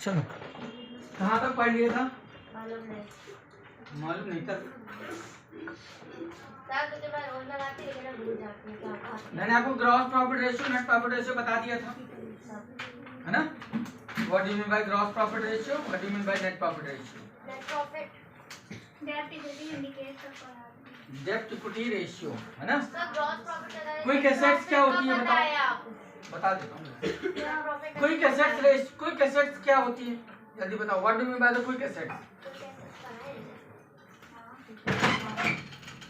चलो कहाँ तक पढ़ लिया था? मालूम नहीं था। मैंने आपको gross profit ratio net profit ratio बता दिया था, है ना? What do you mean by gross profit ratio, what do you mean by net profit ratio? Net profit डेब्ट इक्विटी इंडिकेट करता है। डेब्ट इक्विटी रेशियो, है ना? Sir gross profit quick assets क्या होती है बताओ? बता देता हूँ। Quick assets ratio, quick assets क्या होती है जल्दी बताओ? What do you mean by the quick assets?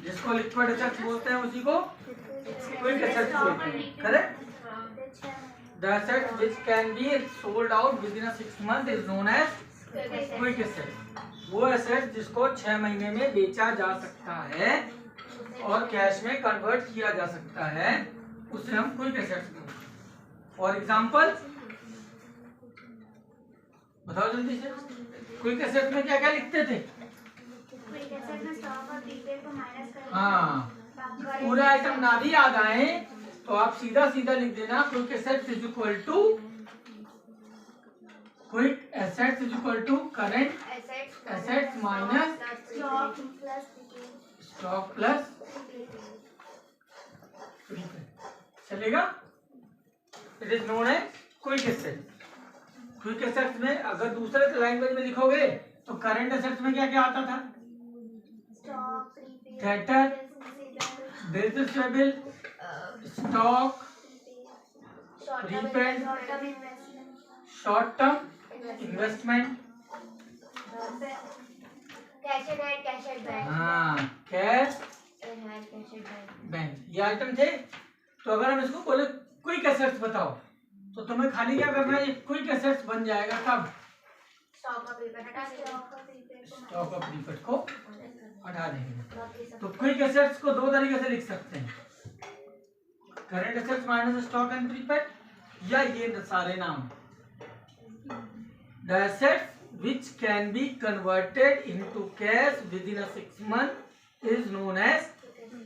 जिसको लिक्विड एसेट्स बोलते हैं उसी को क्विक एसेट्स बोलते हैं, correct? The assets which can be sold out within a 6 month is known as quick asset. वो एसेट जिसको 6 महीने में बेचा जा सकता है और कैश में कन्वर्ट किया जा सकता है, उसे हम क्विक एसेट्स बोलते हैं। फॉर एग्जाम्पल बताओ जल्दी से, क्विक एसेट में क्या क्या लिखते थे? हाँ, पूरे आइटम ना भी याद आए तो आप सीधा सीधा लिख देना quick assets is equal to current assets minus stock plus चलेगा? It is known as quick asset. Quick assets में अगर दूसरे लैंग्वेज में लिखोगे तो करंट एसेट्स में क्या क्या आता था? Debtor, bills payable, stock, prepaid, short term investment, cash at bank, cash at bank. हाँ, कैश बैंक, ये आइटम थे। तो अगर हम इसको बोले क्विक एसेट्स बताओ तो तुम्हें खाली क्या करना है? क्विक एसेट्स बन जाएगा कब? स्टॉक ऑफ प्रीपेड को हटा देंगे। तो क्विक एसेट्स को दो तरीके से लिख सकते हैं, current assets minus stock and prepaid, या ये सारे नाम the assets which can be converted into cash within a 6 month is known as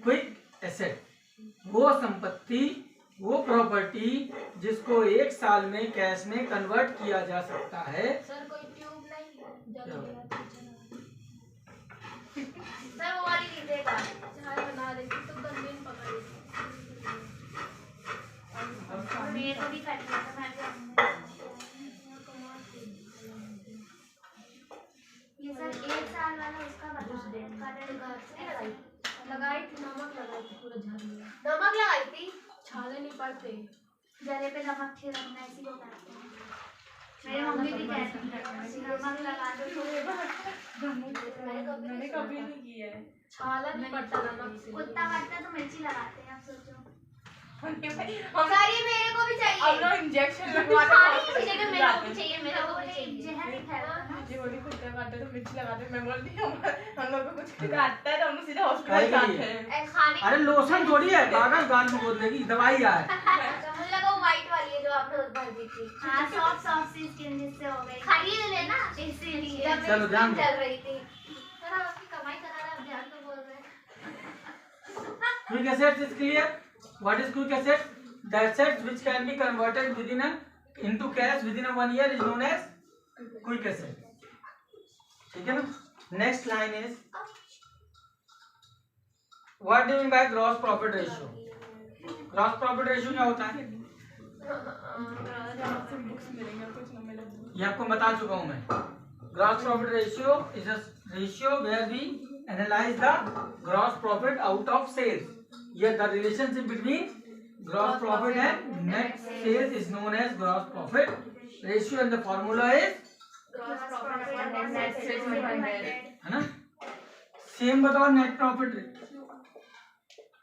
quick asset. वो संपत्ति, वो प्रॉपर्टी जिसको 1 साल में कैश में कन्वर्ट किया जा सकता है। सर कोई ट्यूब नहीं सर वो वाली लीजिएगा, चाय बना रही थी तो कंदीन पकड़ ली। मेरे को भी काट लिया था, मैं ये सर 1 साल वाला उसका बता दें। करंट घर से लगाई थी, नमक लगाई थी, पूरा झाड़ लिया। नमक लगाई थी, छाले नहीं पड़ते, जले पे नमक छिड़कना इसी को कहते हैं। मेरी मम्मी भी कहती है नमक लगा दो। मैंने कभी नहीं किया है। छाला नहीं पड़ता नमक से। कुत्ता काटता है तो मिर्ची लगाते हैं, आप सोचो। हम सर ये मेरे को भी चाहिए। अब लोग इंजेक्शन खाने की जगह मेरे को भी चाहिए, मेरे को भी चाहिए। जहर नहीं खाएगा ना। मुझे बोली कुत्ता काटता है तो मिर्ची लगाते हैं। मैं बोलती हूँ हम लोग को कुछ काटता है तो हम सीधा हॉस्पिटल जाते हैं। अरे लोशन थोड़ी है, कागज गाल में बोल देगी, दवाई है। मुझे लगा वो व्हाइट वाली है जो आपने भर दी थी। हाँ, सॉफ्ट सी स्किन जिससे हो गई। खरीद लेना इसीलिए। चलो ध्यान चल रही थी। सर आप अपनी कमाई करा रहे हैं, ध्यान तो बोल रहे हैं। Quick assets is clear. What is quick asset? The assets which can be converted into cash within a 1 year is known as quick asset. ठीक है ना? Next line is what do you mean by gross profit ratio? Gross profit ratio क्या होता है? ये आपको बता चुका हूँ मैं। Gross profit ratio is a ratio where we analyze the gross profit out of sales. Here the relationship between gross profit and net sales is known as gross profit ratio and the formula is Gross profit and net sales है ना? Same बताओ net profit.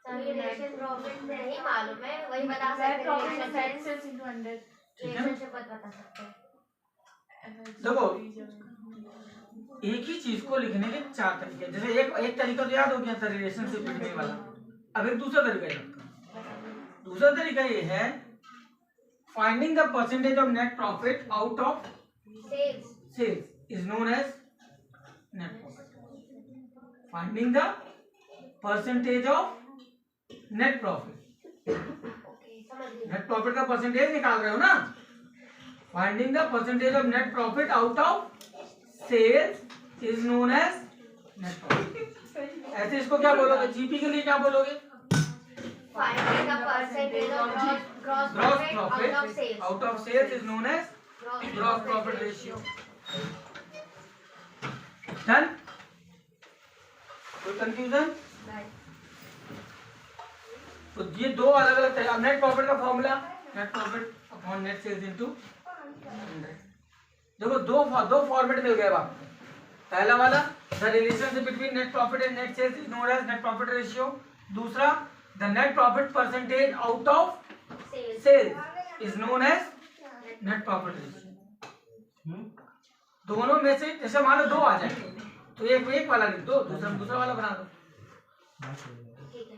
सही net profit नहीं मालूम है, वही बता सकते नेट प्रॉफिट हैं। Net sales into 100। रिलेशनशिप बता सकते हैं। देखो एक ही चीज को लिखने के 4 तरीके, जैसे एक तरीका तो याद हो गया था रिलेशनशिप बिटवीन वाला। अब एक दूसरा तरीका है। दूसरा तरीका ये है finding the percentage of net profit out of sales is known as net profit. Finding the percentage of net profit. Net profit का परसेंटेज निकाल रहे हो ना, finding the percentage of net profit out of sales is known as net profit. ऐसे इसको क्या बोलोगे? GP के लिए क्या बोलोगे? Finding the percentage of gross gross profit out of profit sales. Out of sales is known as gross profit ratio. Done? कोई confusion? Right. तो ये दो अलग अलग तरह। अब नेट प्रॉफिट का formula, net profit upon net sales into 100। देखो दो फॉर्मेट मिल गए आपको। पहला वाला the relationship between net profit and net sales is known as net profit ratio. दूसरा the net profit percentage out of Sales. Sales is known as net profit ratio. दोनों में से जैसे मान लो दो आ जाए तो एक वाला लिख दो, दूसरा वाला बना दो। ठीक है।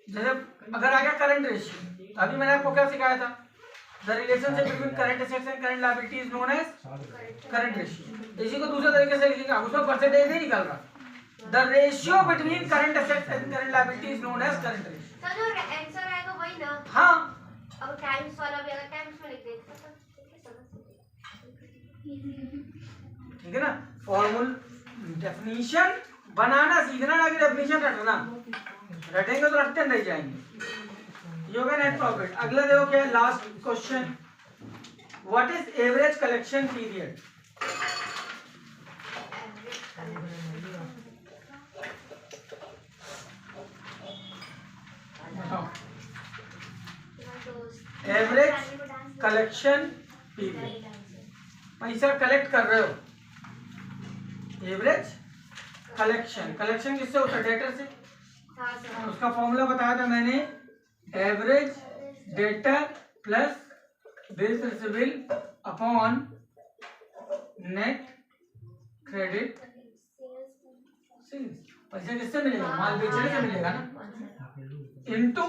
जैसे अगर आ गया करंट रेशियो, तो अभी मैंने आपको क्या सिखाया था? The relationship between current assets and current liability is known as current ratio. इसी को दूसरे तरीके से लिखेंगे, उसमें परसेंटेज नहीं निकल रहा। The ratio between current assets and current liability is known as current ratio. तो जो आंसर आएगा वही ना। हाँ, अब टाइम्स वाला भी अगर टाइम्स में लिख देते तो ठीक है ना। फॉर्मूल डेफिनेशन बनाना सीखना, ना कि डेफिनेशन रटना। रटेंगे तो रटते नहीं जाएंगे। ये होगा नेट प्रॉफिट। अगला देखो क्या है, last question. What is average collection period? Average collection period. पैसा कलेक्ट कर रहे हो, एवरेज कलेक्शन किससे होता है? डेटर से। हाँ सर। उसका फॉर्मूला बताया था मैंने, average debtor plus bills receivable upon net credit sales. पैसा किससे मिलेगा? माल बेचने से मिलेगा ना, इनटू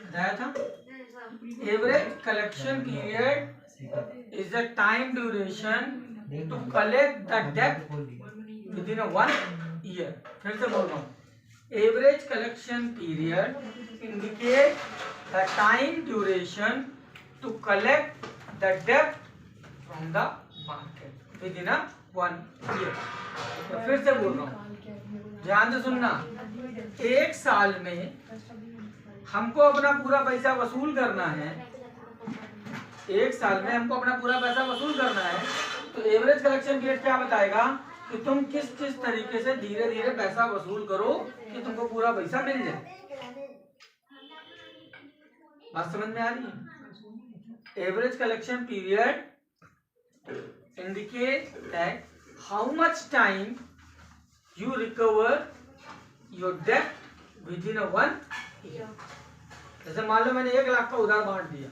बताया था। Average collection period is the time duration to collect the debt within 1 year. फिर से बोल रहा हूँ, average collection period indicate the time duration to collect the debt from the market within 1 year. तो फिर से बोल रहा हूँ, ध्यान से सुनना। एक साल में हमको अपना पूरा पैसा वसूल करना है, एक साल में हमको अपना पूरा पैसा वसूल करना है, तो एवरेज कलेक्शन पीरियड क्या बताएगा कि तुम किस तरीके से धीरे धीरे पैसा वसूल करो कि तुमको पूरा पैसा मिल जाए। बात समझ में आ रही है? Average collection period indicate that how much time you recover your debt within 1 year। जैसे मान लो मैंने 1 लाख का उधार बांट दिया,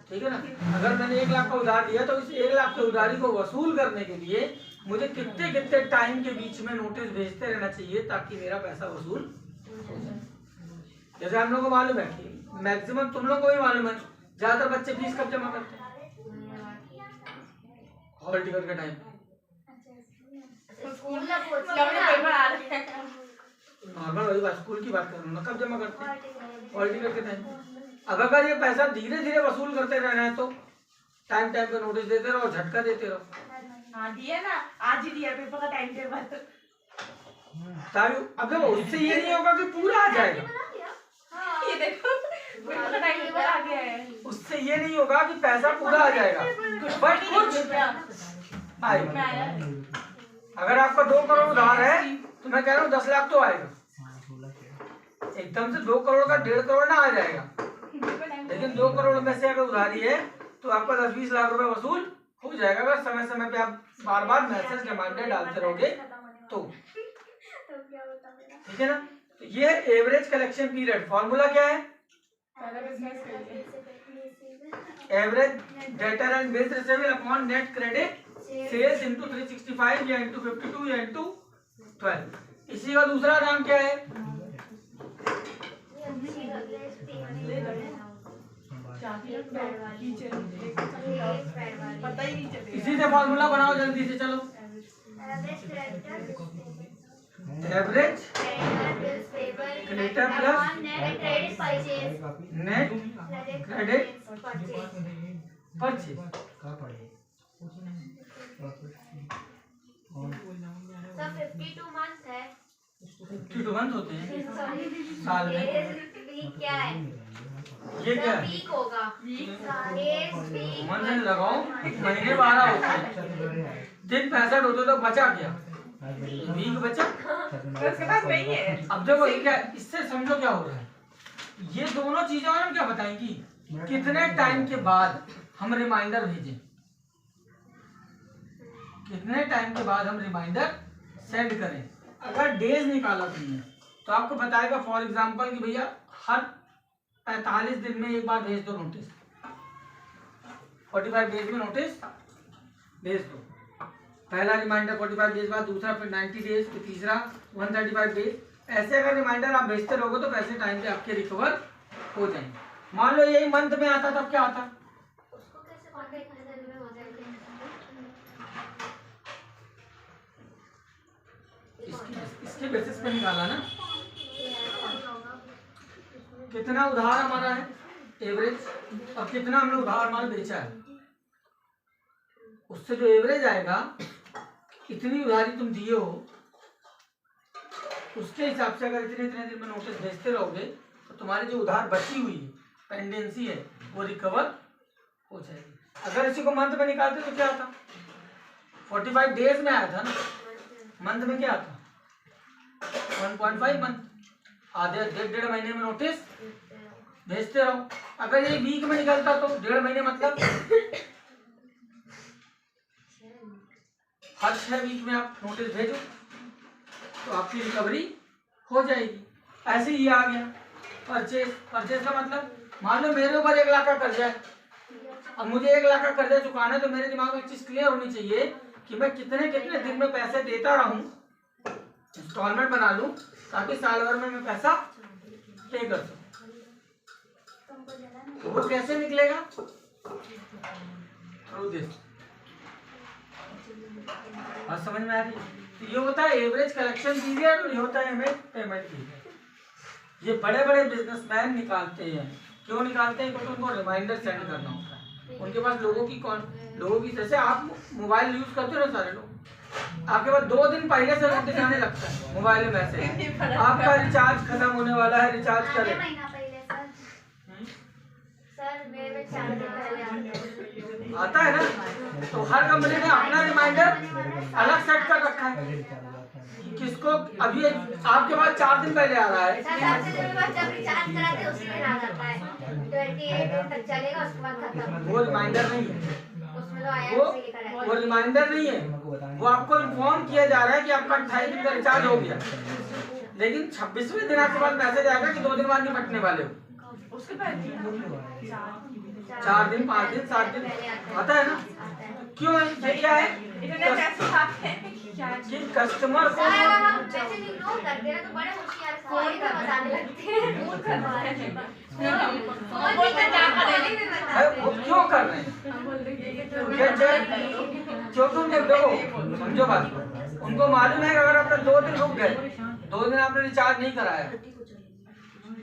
ठीक है ना। अगर मैंने 1 लाख का उधार दिया तो इस 1 लाख के उधारी को वसूल करने के लिए मुझे कितने टाइम के बीच में नोटिस भेजते रहना चाहिए ताकि मेरा पैसा वसूल हो जाए। जैसे हम लोग को मालूम है कि मैक्सिमम तुम लोग को भी मालूम है, ज्यादातर बच्चे फीस कब जमा करते हैं? हॉल टिकट के टाइम। स्कूल का पेपर आ रहे हैं। नॉर्मल वही बात, स्कूल की बात कर रहा हूँ ना, कब जमा करते हैं? हॉल टिकट के टाइम। अब अगर ये पैसा धीरे धीरे वसूल करते रहना है तो टाइम पे नोटिस देते रहो, झटका देते रहो। हाँ दिया ना, आज ही दिया पेपर का टाइम टेबल। अब देखो, उससे ये नहीं होगा कि पूरा आ जाएगा, ये देखो पेपर का टाइम टेबल आ गया है। उससे ये नहीं होगा कि पैसा पूरा आ जाएगा, बट कुछ आएगा। अगर आपका 2 करोड़ उधार है तो मैं कह रहा हूँ 10 लाख तो आएगा। एकदम से 2 करोड़ का 1.5 करोड़ ना आ जाएगा, लेकिन 2 करोड़ में से अगर उधारी है तो आपका 10-20 लाख रुपए वसूल हो जाएगा अगर समय पे आप बार मैसेज रिमाइंडर डालते रहोगे तो। ठीक है ना। तो ये एवरेज कलेक्शन पीरियड फॉर्मूला क्या है? Average debtor and bills receivable upon net credit sales into 365 या इनटू 52 या इनटू 12। इसी का दूसरा नाम क्या है? पता ही नहीं चलेगा। इसी से फॉर्मूला बनाओ जल्दी से, चलो। Average creditor plus net credit purchase net credit purchase purchase. Sir 52 month है 52 मंथ होते हैं सॉरी साल में। वीक क्या है ये क्या है? वीक होगा डेज वीक मंथ में लगाओ, महीने 12 होते हैं, दिन 65 होते तो बचा क्या? वीक बचा। उसके पास नहीं है। अब देखो ये क्या, इससे समझो क्या हो रहा है। ये दोनों चीजें हम क्या बताएंगी, कितने टाइम के बाद हम रिमाइंडर भेजें, कितने टाइम के बाद हम रिमाइंडर सेंड करें। अगर डेज निकाला तुमने तो आपको बताएगा फॉर एग्जांपल कि भैया हर 45 दिन में एक बार भेज दो नोटिस, 45 डेज में नोटिस भेज दो। पहला रिमाइंडर 45 डेज बाद, दूसरा फिर 90 डेज, फिर तीसरा 135 डेज। ऐसे अगर रिमाइंडर आप भेजते रहोगे तो पैसे टाइम पे आपके रिकवर हो जाएंगे। मान लो यही मंथ में आता तब क्या आता? उसको कैसे कांटेक्ट करने में हो जाएगा इसके बेसिस पे निकाला ना, कितना उधार हमारा है एवरेज, और कितना हमने उधार माल बेचा है, उससे जो एवरेज आएगा, इतनी उधारी तुम दिए हो, उसके हिसाब से अगर इतने इतने दिन में नोटिस भेजते रहोगे तो तुम्हारी जो उधार बची हुई पेंडेंसी है वो रिकवर हो जाएगी। अगर इसी को मंथ में निकालते तो क्या आता? 45 डेज में आया था ना, मंथ में क्या आता? 1.5 मंथ। आधे डेढ़ महीने में नोटिस भेजते रहो। अगर ये वीक में निकलता तो 1.5 महीने मतलब हर 6 वीक में आप नोटिस भेजो तो आपकी रिकवरी हो जाएगी। ऐसे ही आ गया परचेज। परचेज का मतलब मान लो मेरे ऊपर 1 लाख का कर्जा है, अब मुझे 1 लाख का कर्जा चुकाना है, तो मेरे दिमाग में एक चीज क्लियर होनी चाहिए कि मैं कितने कितने दिन में पैसे देता रहूं, इंस्टॉलमेंट बना लूं, ताकि साल भर में मैं पैसा पे कर सकूं। तो वो कैसे निकलेगा? Through this. बात समझ में आ रही है? तो ये होता है एवरेज कलेक्शन पीरियड और ये होता है एवरेज पेमेंट पीरियड। ये बड़े बड़े बिजनेसमैन निकालते हैं। क्यों निकालते हैं? क्योंकि उनको रिमाइंडर सेंड करना होता है। उनके पास लोगों की जैसे आप मोबाइल यूज करते हो ना, सारे लोग, आपके पास 2 दिन पहले से नोटिस आने लगता है मोबाइल में मैसेज, आपका रिचार्ज खत्म होने वाला है, रिचार्ज करें। महीना पहले सर मेरे 4 दिन पहले आता है ना। तो हर कंपनी ने अपना रिमाइंडर अलग सेट कर रखा है। किसको अभी आपके पास 4 दिन पहले आ रहा है, जब रिचार्ज कराते उसी दिन आ जाता है, 28 दिन तक चलेगा, उसके बाद खत्म। वो रिमाइंडर नहीं है, उसमें तो आया वो रिमाइंडर नहीं है, वो आपको इन्फॉर्म किया जा रहा है कि आपका 28 दिन का रिचार्ज हो गया, लेकिन 26वें दिन आपके पास मैसेज आएगा कि 2 दिन बाद निपटने वाले हो। उसके बाद 4 दिन 5 दिन 7 दिन आता है ना। क्यों है? ये क्या है इतने पैसे खाते हैं कि कस्टमर को पैसे इग्नोर करते हैं तो बड़े होशियार फोन पे बताने लगते हैं। वो क्यों कर रहे हैं? क्यों तुम देखो, समझो बात को, उनको मालूम है कि अगर आपने 2 दिन रुक गए, 2 दिन आपने रिचार्ज नहीं कराया,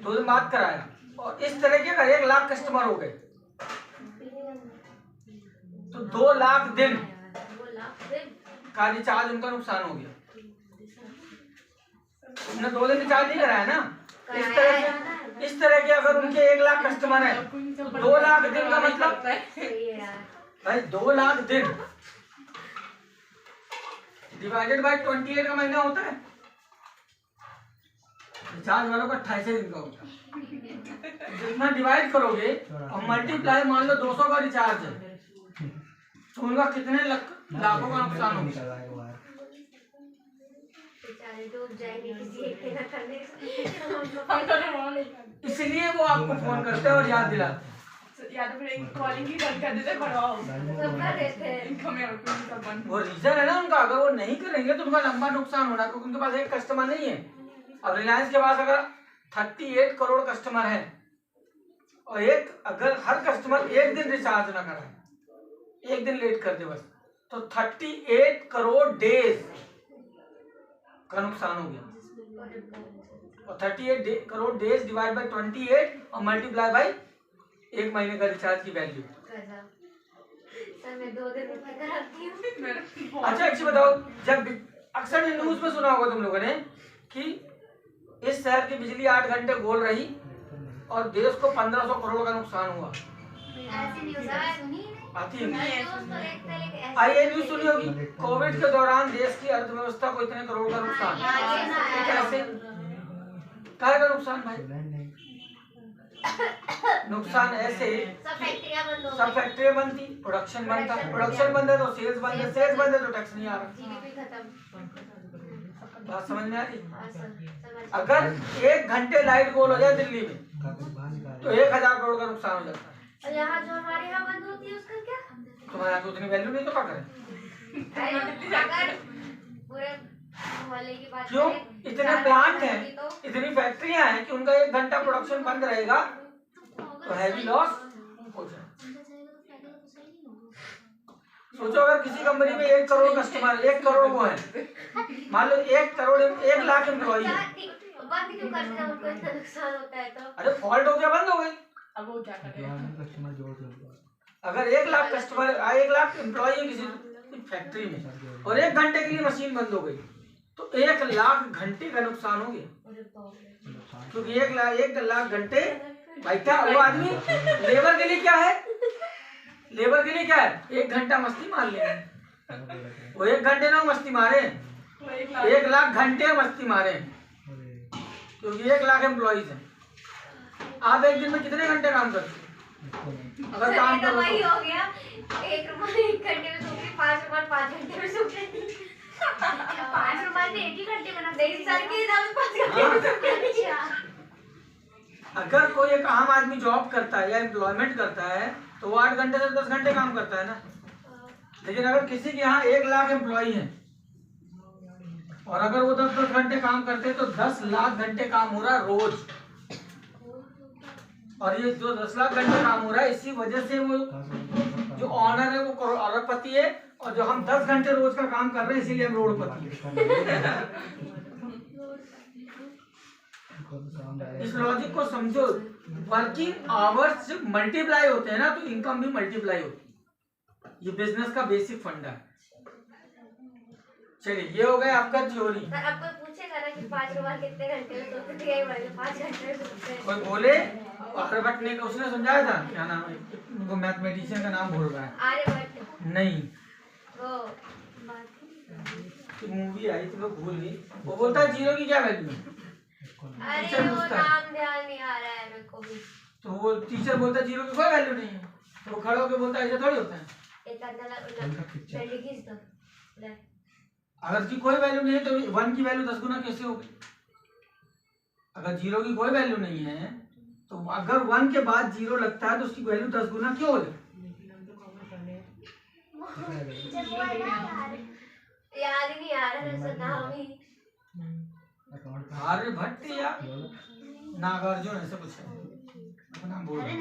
2 दिन बाद कराया, और इस तरह के अगर 1 लाख कस्टमर हो गए तो 2 लाख दिन का रिचार्ज उनका नुकसान हो गया। उन्होंने 2 दिन रिचार्ज नहीं कराया ना। इस तरह के अगर उनके 1 लाख कस्टमर है तो 2 लाख दिन का मतलब भाई 2 लाख दिन डिवाइडेड बाय 28 का महीना होता है। रिचार्ज वालों का 28 दिन का होता है। जितना डिवाइड करोगे और मल्टीप्लाई, मान लो 200 का रिचार्ज है तो उनका कितने लाखों का नुकसान होगा। इसलिए वो आपको फोन करते हैं और याद दिलाते हैं। या तो फिर कॉलिंग ही बंद कर देते, करवाओ वो रीजन है ना उनका। अगर वो नहीं करेंगे तो उनका लंबा नुकसान होना, क्योंकि उनके पास एक कस्टमर नहीं है। अब रिलायंस के पास अगर 38 करोड़ कस्टमर है और अगर हर कस्टमर 1 दिन रिचार्ज ना कराए, 1 दिन लेट कर दे बस, तो 38 करोड़ डेज का नुकसान हो गया। और 38 करोड़ डेज डिवाइड बाय 28 और मल्टीप्लाई बाय 1 महीने का रिचार्ज की वैल्यू। सर मैं 2 दिन में पता रखती हूँ। अच्छा एक चीज बताओ, जब अक्सर न्यूज में सुना होगा तुम लोगों ने कि इस शहर की बिजली 8 घंटे गोल रही और देश को 1500 करोड़ का नुकसान हुआ। ऐसी न्यूज़ सुनी आती है नहीं। आई ये न्यूज सुनी होगी, कोविड के दौरान देश की अर्थव्यवस्था को इतने करोड़ का नुकसान। कैसे? क्या का नुकसान भाई? नुकसान ऐसे सब फैक्ट्रियां बनती, प्रोडक्शन बनता, प्रोडक्शन बंद है तो सेल्स बंद है, सेल्स बंद है तो टैक्स नहीं आ रहा। जीडीपी खत्म। बात समझ में आ रही? अगर 1 घंटे लाइट गोल हो जाए दिल्ली में तो 1000 करोड़ का नुकसान हो जाता है। और यहाँ जो हमारे यहाँ बंद होती है उसका क्या? तुम्हारे यहाँ तो उतनी वैल्यू नहीं तो क्या करें? अगर पूरे मोहल्ले की बात क्यों? करें, इतने प्लांट हैं, इतनी फैक्ट्रियां हैं कि उनका 1 घंटा प्रोडक्शन बंद रहेगा तो हैवी लॉस हो जाए। सोचो अगर किसी कंपनी में 1 करोड़ कस्टमर, 1 करोड़ वो है, मान लो 1 करोड़ 1 लाख एम्प्लॉई है, बंद क्यों करते हैं? उनको इतना नुकसान होता है तो। अरे फॉल्ट हो गया बंद हो गई। अब वो क्या करेगा? अगर 1 लाख कस्टमर 1 लाख एम्प्लॉई है किसी फैक्ट्री में और 1 घंटे के लिए मशीन बंद हो गई तो 1 लाख घंटे का नुकसान हो गया। क्योंकि 1 लाख घंटे भाई क्या वो आदमी लेबर के लिए क्या है? लेबर के लिए क्या है? 1 घंटा मस्ती मार लेंगे। वो 1 घंटे ना मस्ती मारे, 1 लाख घंटे मस्ती मारे, क्योंकि 1 लाख एम्प्लॉइज हैं। आप एक दिन में कितने घंटे काम करते हैं? अगर काम करो वही हो गया, 1 घंटे में सूखी, 5 रुपए 5 घंटे में सूखी। 5 रुपए से 1 ही घंटे बना देगी सर के दाम 5 घंटे। अगर कोई एक आम आदमी जॉब करता है या एम्प्लॉयमेंट करता है तो वो 8 घंटे से 10 घंटे काम करता है ना। लेकिन अगर किसी के यहाँ 1 लाख एम्प्लॉई है और अगर वो 10-10 घंटे काम करते हैं तो 10 लाख घंटे काम हो रहा है रोज। और ये जो 10 लाख घंटे काम हो रहा है इसी वजह से वो जो ऑनर है वो अरबपति है और जो हम 10 घंटे रोज का काम कर रहे हैं इसीलिए हम रोडपति हैं। इस लॉजिक को समझो, वर्किंग आवर्स जब मल्टीप्लाई होते हैं ना तो इनकम भी मल्टीप्लाई होती है। ये बिजनेस का बेसिक फंडा है। चलिए ये हो गया आपका थ्योरी। आपको पूछेगा ना कि 5 रुपए कितने घंटे में सोते थे? 5 घंटे में सोते हैं। कोई बोले आर्यभट्ट ने उसने समझाया था, क्या नाम है उनको, मैथमेटिशियन का नाम भूल रहा है। आर्यभट्ट नहीं, वो मूवी आई थी वो भूल गई। वो बोलता है जीरो की क्या वैल्यू है? अरे वो नाम ध्यान नहीं आ रहा है मेरे को भी। तो वो टीचर बोलता है जीरो की कोई वैल्यू नहीं है, तो वो खड़ा होकर बोलता है ऐसा थोड़ी होता है। एक अंदर अगर उसकी कोई वैल्यू नहीं है तो 1 की वैल्यू 10 गुना कैसे होगी? अगर जीरो की कोई वैल्यू नहीं है तो अगर 1 के बाद जीरो लगता है तो उसकी वैल्यू 10 गुना क्यों हो जाए? याद ही नहीं आ रहा है नाम ही। आर्यभट्ट या नागार्जुन ऐसे कुछ है, नाम बोल रहा हूं।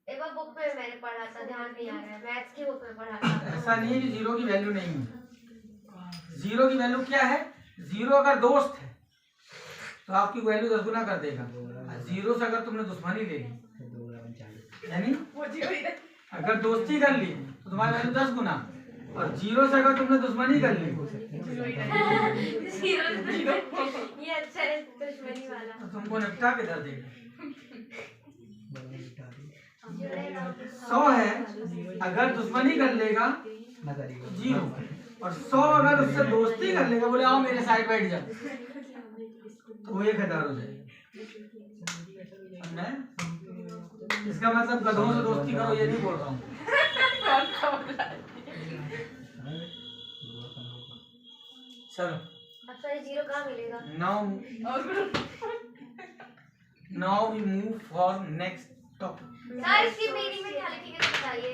एक बार बुक में मैंने पढ़ा था, ध्यान नहीं आ रहा है, मैथ्स की बुक में पढ़ा था। ऐसा नहीं है कि जीरो की वैल्यू नहीं है। जीरो की वैल्यू क्या है? जीरो अगर दोस्त है तो आपकी वैल्यू 10 गुना कर देगा। जीरो से अगर तुमने दुश्मनी ले ली, यानी अगर दोस्ती कर ली तो तुम्हारी वैल्यू 10 गुना, और जीरो से अगर तुमने दुश्मनी कर ली ये अच्छा है दुश्मनी वाला। तो तुमको निपटा के दर देगा। 100 है, अगर दुश्मनी कर लेगा तो जीरो, और 100 अगर उससे दोस्ती कर लेगा, बोले आओ मेरे साइड बैठ जा, तो वो 1000 हो जाएगा। इसका मतलब गधों से दोस्ती करो ये नहीं बोल रहा हूँ। चलो अब सारे जीरो कहाँ मिलेगा? Now we move for next topic. Sir इसकी मीनिंग में क्या लिखेंगे तो बताइए।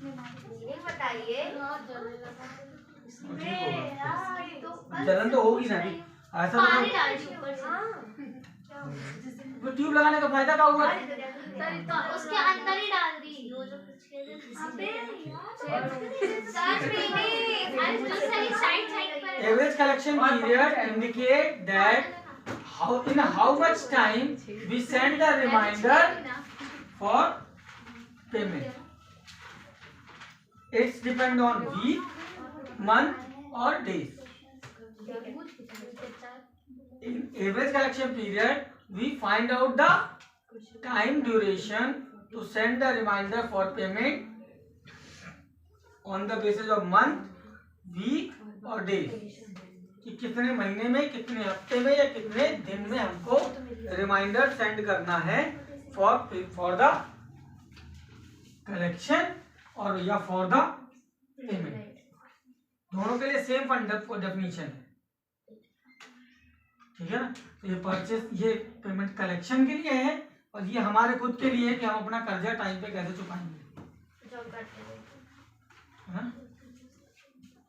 मीनिंग बताइए। जलन तो होगी ना, ऐसा पानी डाल दी ऊपर से। तो ट्यूब लगाने का फायदा क्या हुआ? उसके अंदर ही डाल दी वो जो अबे Average collection period indicate that how much time we send a reminder for payment. It's depend on week, month or days. In average collection period, we find out the time duration to send a reminder for payment on the basis of month, week or days. कि कितने महीने में, कितने हफ्ते में या कितने दिन में हमको रिमाइंडर सेंड करना है फॉर द कलेक्शन और या फॉर द पेमेंट। दोनों के लिए सेम डेफिनेशन है, ठीक है ना। तो ये परचेस, ये पेमेंट कलेक्शन के लिए है और ये हमारे खुद के लिए है कि हम अपना कर्जा टाइम पे कैसे चुकाएंगे।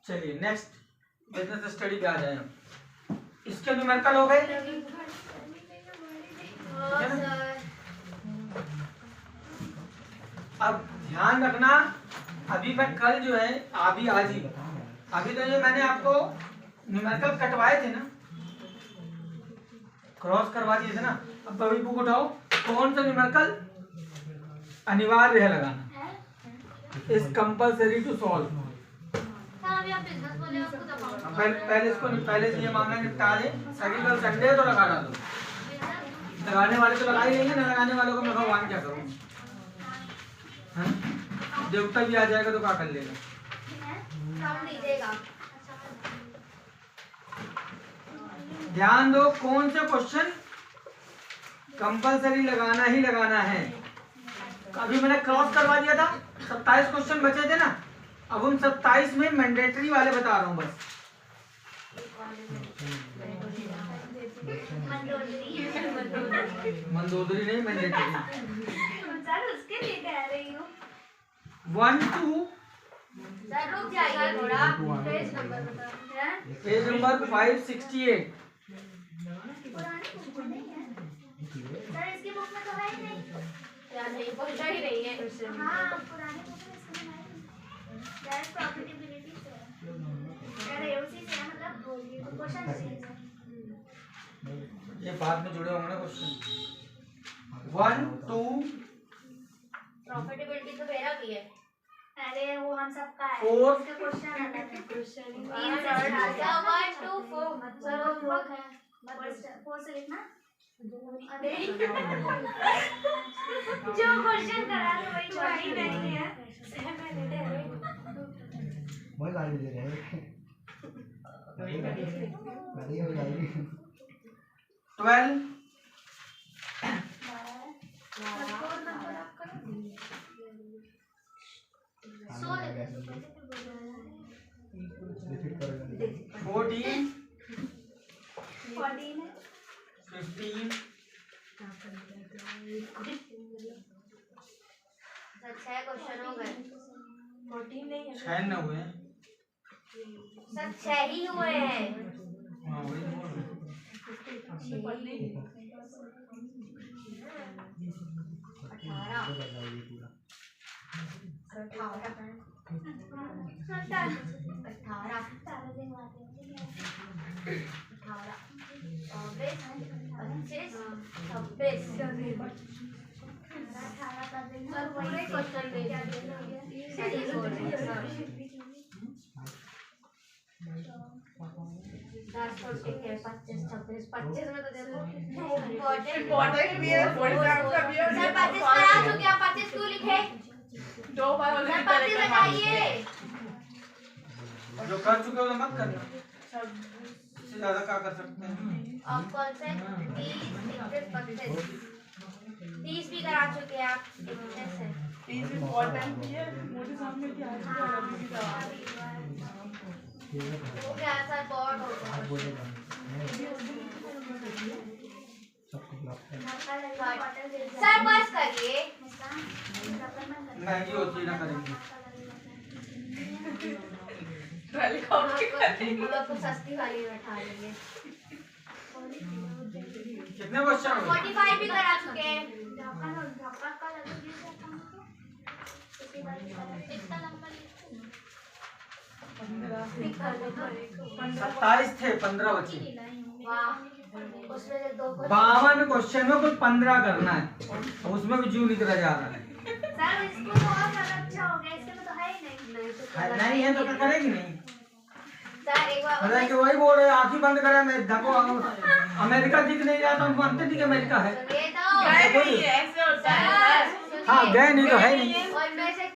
चलिए नेक्स्ट बिजनेस स्टडी पे आ जाए हम। इसके न्यूमेरिकल हो गए, अब ध्यान रखना, अभी मैं कल जो है अभी आज ही अभी तो ये मैंने आपको न्यूमेरिकल कटवाए थे ना, क्रॉस करवा दिए थे ना। अब अभी बुक उठाओ, कौन सा न्यूमेरिकल अनिवार्य है लगाना, इज कंपल्सरी टू सॉल्व। पहले से ये मामला निपटा दे, ताकि कल संडे तो लगा डालो। लगाने वाले तो लगा ही नहीं है ना, लगाने वालों को मैं भगवान क्या करूँ, देवता भी आ जाएगा तो क्या कर लेगा। ध्यान दो, कौन सा क्वेश्चन कंपल्सरी लगाना ही लगाना है। अभी मैंने क्रॉस करवा दिया था, 27 क्वेश्चन बचे थे ना, अब उन 27 में मैंडेटरी वाले बता रहा हूँ बस। मंदोदरी नहीं, मैंडेटरी। उसके लिए कह रही हूँ 1 2 सर रुक जाइए थोड़ा, पेज नंबर बता। Page number 568। पुरानी बुक नहीं है सर, इसकी बुक में तो है ही नहीं। यार नहीं पहुंचा ही नहीं है। हाँ पुरानी बुक में इसमें है नहीं। दैट प्रॉफिटेबिलिटी से है, अरे उसी से है, मतलब तो क्वेश्चन से है। ये बाद में जुड़े होंगे ना क्वेश्चन। 1 2 प्रॉफिटेबिलिटी तो मेरा भी है। अरे वो हम सबका है, 4 इसका क्वेश्चन अलग है। क्वेश्चन 1 2 4 सर वो बुक है, 4 से लिखना। अरे जो क्वेश्चन करा तो वही वही नहीं है। वही गाड़ी दे रहे हैं, गाड़ी हो जाएगी। 12 14 15 6 क्वेश्चन हो गए। 14 नहीं है 6 न हुए हैं। सर 6 ही हुए हैं। हाँ वही बोल रहे हैं। पच्चीस में तो देखो इम्पोर्टेंट भी है, बोर्ड एग्जाम का भी है। सर 25 करा चुके हैं, 25 क्यों लिखे? 2 बार सर ऑलरेडी 25 बताइए। जो कर चुके हो तो मत करना, इससे ज्यादा क्या कर सकते हैं। और कौन से 30 30 भी करा चुके हैं आप, इतने से। इज इम्पोर्टेंट भी है, मुझे सामने क्या है अभी भी दवा वो क्या सर बहुत होता है। सर बस करिए, महंगी होती ना करेंगे। तो सस्ती वाली बैठा लेंगे। कितने क्वेश्चन हो गए? 45 भी करा चुके हैं। पक्का लगा गिर जाता हूँ तो इसके बाद इतना लंबा लिखो 27 थे 15 बचे। वाह उसमें से 2 52 क्वेश्चन में कुछ 15 करना है, उसमें भी जू निकला जा रहा है। सर इसको तो और ज्यादा अच्छा हो गया, इसके में तो है ही नहीं। नहीं है तो क्या करेगी नहीं। सर एक बार मतलब कि वही बोल रहे आंखें बंद करे मैं देखो अमेरिका दिख नहीं रहा तो हम मानते नहीं कि अमेरिका है। ये तो गए नहीं, ऐसे होता है। हाँ गए नहीं तो है नहीं। और मैं से